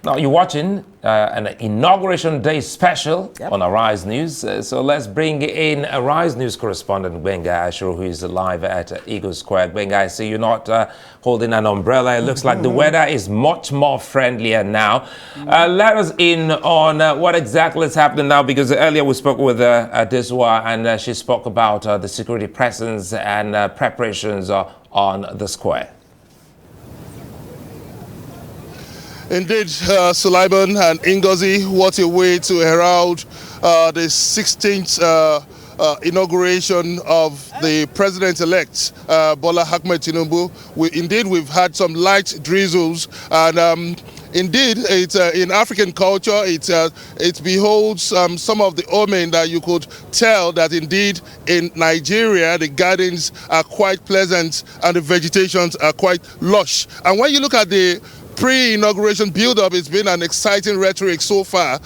Now, you're watching an Inauguration Day special on Arise News. So let's bring in Arise News correspondent Benga Ashur, who is live at Eagle Square. Benga, I see you're not holding an umbrella. It looks like the weather is much more friendlier now. Let us in on what exactly is happening now, because earlier we spoke with Deswa, and she spoke about the security presence and preparations on the square. Indeed, Sulaiman and Ngozi, what a way to herald the 16th inauguration of the president-elect, Bola Ahmed Tinubu. We've had some light drizzles, and indeed, in African culture, it beholds some of the omen that you could tell that indeed in Nigeria, the gardens are quite pleasant and the vegetations are quite lush. And when you look at the pre-inauguration build-up, it's been an exciting rhetoric so far.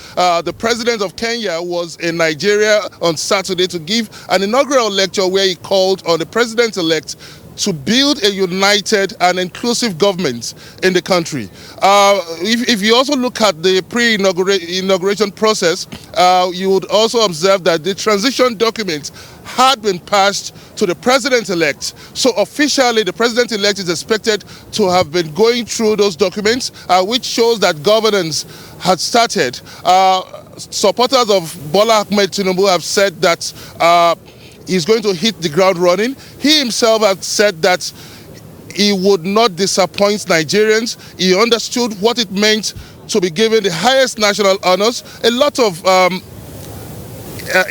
The president of Kenya was in Nigeria on Saturday to give an inaugural lecture where he called on the president-elect to build a united and inclusive government in the country. If you also look at the pre-inauguration process, you would also observe that the transition document had been passed to the president-elect. So officially, the president-elect is expected to have been going through those documents, which shows that governance had started. Supporters of Bola Ahmed Tinubu have said that he's going to hit the ground running. He himself has said that he would not disappoint Nigerians. He understood what it meant to be given the highest national honors. A lot of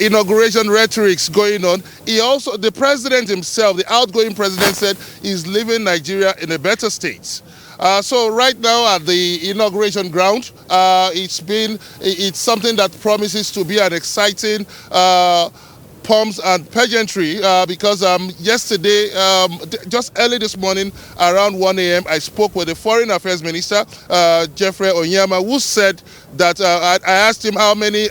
inauguration rhetorics going on. The president himself, the outgoing president, said he's leaving Nigeria in a better state. So right now at the inauguration ground, it's something that promises to be an exciting pomps and pageantry, because yesterday, just early this morning, around 1 a.m., I spoke with the Foreign Affairs Minister, Jeffrey Onyema, who said that I asked him how many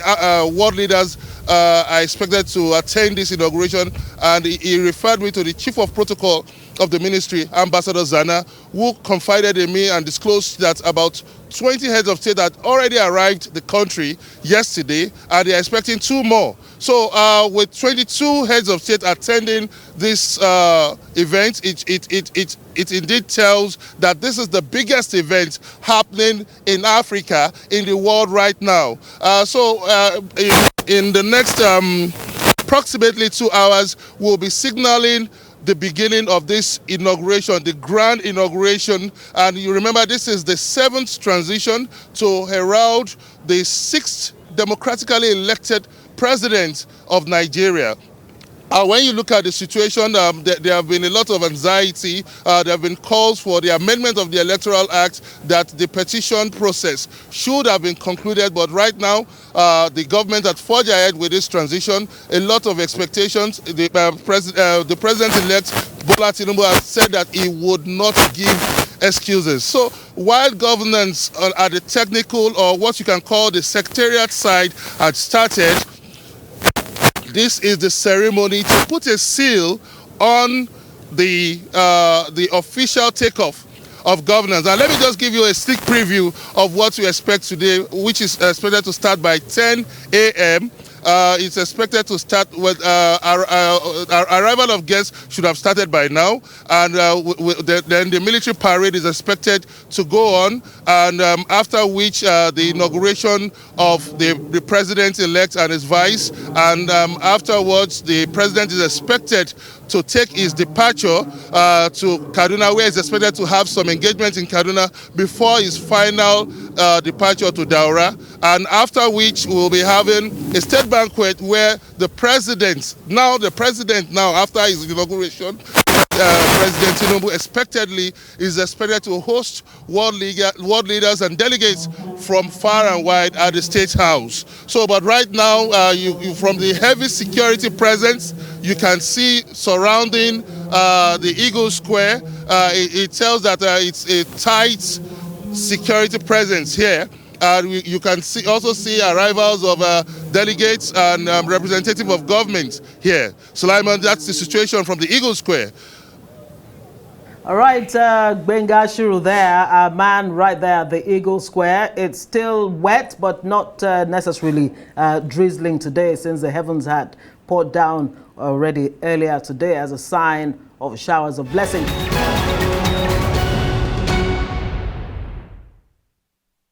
world leaders are expected to attend this inauguration, and he referred me to the Chief of Protocol of the Ministry, Ambassador Zana, who confided in me and disclosed that about 20 heads of state had already arrived the country yesterday, and they are expecting 2 more. So with 22 heads of state attending this event, it indeed tells that this is the biggest event happening in Africa, in the world right now. In the next approximately 2 hours, we'll be signaling the beginning of this inauguration, the grand inauguration. And you remember, this is the 7th transition to herald the 6th democratically elected president of Nigeria. When you look at the situation, there have been a lot of anxiety. There have been calls for the amendment of the Electoral Act, that the petition process should have been concluded. But right now, the government had forged ahead with this transition. A lot of expectations. The president-elect, Bola Tinubu, has said that he would not give excuses. So while governance at the technical, or what you can call the secretariat side, had started, this is the ceremony to put a seal on the official takeoff of governance. And let me just give you a sneak preview of what we expect today, which is expected to start by 10 a.m. It's expected to start with our arrival of guests should have started by now, and then the military parade is expected to go on, and after which the inauguration of the president-elect and his vice, and afterwards the president is expected to take his departure to Kaduna, where he's expected to have some engagement in Kaduna before his final departure to Daura, and after which we'll be having a state banquet where the president now after his inauguration, President Tinubu expectedly is expected to host world leaders and delegates from far and wide at the State House. So, but right now, from the heavy security presence you can see surrounding the Eagle Square, it tells that it's a tight security presence here. You can also see arrivals of delegates and representatives of government here. Sulaiman, that's the situation from the Eagle Square. All right, Gbenga Shiru there, a man right there at the Eagle Square. It's still wet, but not necessarily drizzling today, since the heavens had poured down already earlier today as a sign of showers of blessing.